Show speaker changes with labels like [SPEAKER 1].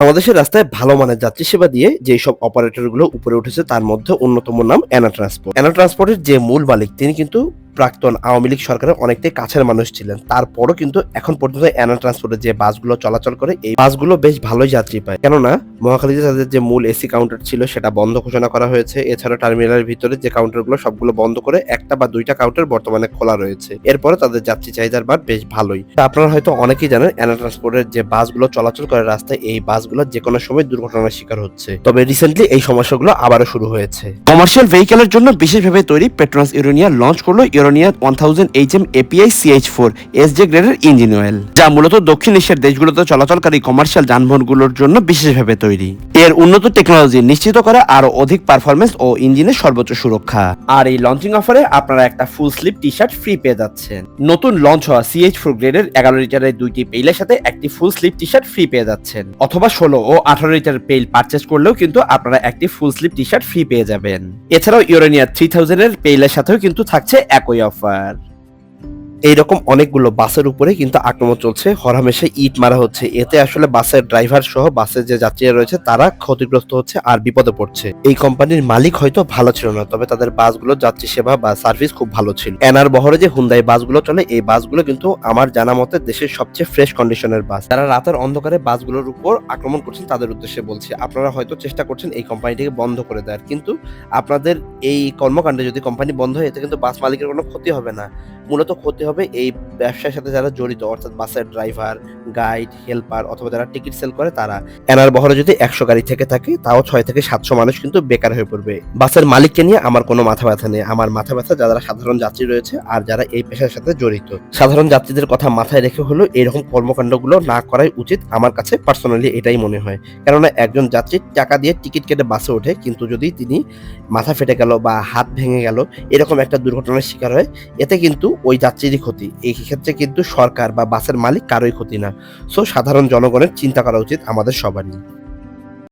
[SPEAKER 1] বাংলাদেশের রাস্তায় ভালো মানের যাত্রী সেবা দিয়ে যেসব অপারেটরগুলো উপরে উঠেছে তার মধ্যে অন্যতম নাম এনা ট্রান্সপোর্ট। এনা ট্রান্সপোর্টের যে মূল মালিক তিনি কিন্তু প্রাক্তন আওয়ামী লীগ সরকারের অনেকটাই কাছের মানুষ ছিলেন। তারপরও কিন্তু এখন পর্যন্ত এনা ট্রান্সপোর্টের যে বাসগুলো চলাচল করে এই বাসগুলো বেশ ভালোই যাত্রী পায়। কেননা মহাখালীতে তাদের যে মূল এসি কাউন্টার ছিল সেটা বন্ধ ঘোষণা করা হয়েছে। এছাড়া টার্মিনালের ভিতরে যে কাউন্টারগুলো সবগুলো বন্ধ করে একটা বা দুইটা কাউন্টার বর্তমানে খোলা রয়েছে। এরপরে তাদের যাত্রী চাহিদার বার বেশ ভালোই। তা আপনারা হয়তো অনেকেই জানেন এনা ট্রান্সপোর্টের যে বাসগুলো চলাচল করে রাস্তায় এই বাসগুলো যে কোনো সময় দুর্ঘটনার শিকার হচ্ছে। তবে রিসেন্টলি এই সমস্যাগুলো আবারও শুরু হয়েছে। কমার্শিয়াল ভেহিকেলের জন্য বিশেষভাবে তৈরি পেট্রোনাস ইউরেনিয়া লঞ্চ করলো ইউরেনিয়া 1000 HM API CH4 SJ গ্রেডের ইঞ্জিন অয়েল, যা মূলত দক্ষিণ এশিয়ার দেশগুলোতে চলাচলকারী কমার্শিয়াল যানবাহনগুলোর জন্য বিশেষভাবে তৈরি। এর উন্নত টেকনোলজি নিশ্চিত করে আরো অধিক পারফরমেন্স ও ইঞ্জিনের সর্বোচ্চ সুরক্ষা। আর এই লঞ্চিং অফারে আপনারা একটা ফুল স্লিপ টি শার্ট ফ্রি পেয়ে যাচ্ছেন। নতুন লঞ্চ হওয়া CH4 গ্রেডের 11 লিটারের দুইটি পেইলের সাথে একটি ফুল স্লিপ টি শার্ট ফ্রি পেয়ে যাচ্ছেন, অথবা 16 ও 18 লিটার পেইল পারচেজ করলেও কিন্তু আপনারা একটি ফুল স্লিপ টি শার্ট ফ্রি পেয়ে যাবেন। এছাড়াও ইউরেনিয়া 3000 এর পেইলের সাথেও কিন্তু থাকছে একই অফার। এইরকম অনেকগুলো বাসের উপরে কিন্তু আক্রমণ চলছে, হরহামেশা ইট মারা হচ্ছে। এতে আসলে বাসের ড্রাইভার সহ বাসের যে যাত্রীরা রয়েছে তারা ক্ষতিগ্রস্ত হচ্ছে আর বিপদে পড়ছে। এই কোম্পানির মালিক হয়তো ভালো ছিল না, তবে তাদের বাসগুলো যাত্রী সেবা বা সার্ভিস খুব ভালো ছিল। এনার বহরে যে হুন্দাই বাসগুলো চলে এই বাসগুলো কিন্তু আমার জানা মতে দেশের সবচেয়ে ফ্রেশ কন্ডিশনের বাস। যারা রাতের অন্ধকারে বাসগুলোর উপর আক্রমণ করছেন তাদের উদ্দেশ্যে বলছি, আপনারা হয়তো চেষ্টা করছেন এই কোম্পানিটিকে বন্ধ করে দেওয়ার, কিন্তু আপনাদের এই কর্মকাণ্ডে যদি কোম্পানি বন্ধ হয় এতে কিন্তু বাস মালিকের কোনো ক্ষতি হবে না, মূলত ক্ষতি হবে এই ব্যবসার সাথে যারা জড়িত, অর্থাৎ বাসের ড্রাইভার, গাইড, হেল্পার অথবা যারা টিকিট সেল করে তারা। এনার বহরে যদি 100 গাড়ি থেকে থাকে তাও 6 থেকে 700 মানুষ কিন্তু বেকার হয়ে পড়বে। বাসের মালিককে নিয়ে আমার কোনো মাথা ব্যথা নেই, আমার মাথা ব্যথা যারা সাধারণ যাত্রী রয়েছে আর যারা এই পেশার সাথে জড়িত। সাধারণ যাত্রীদের কথা মাথায় রেখে হলো এরকম কর্মকাণ্ডগুলো না করাই উচিত, আমার কাছে পার্সোনালি এটাই মনে হয়। কেননা একজন যাত্রী টাকা দিয়ে টিকিট কেটে বাসে ওঠে, কিন্তু যদি তিনি মাথা ফেটে গেল বা হাত ভেঙে গেল এরকম একটা দুর্ঘটনার শিকার হয়, এতে কিন্তু ওই যাত্রীরই ক্ষতি। এই ক্ষেত্রে কিন্তু সরকার বা বাসের মালিক কারোই ক্ষতি না। সো সাধারণ জনগণের চিন্তা করা উচিত আমাদের সবারই।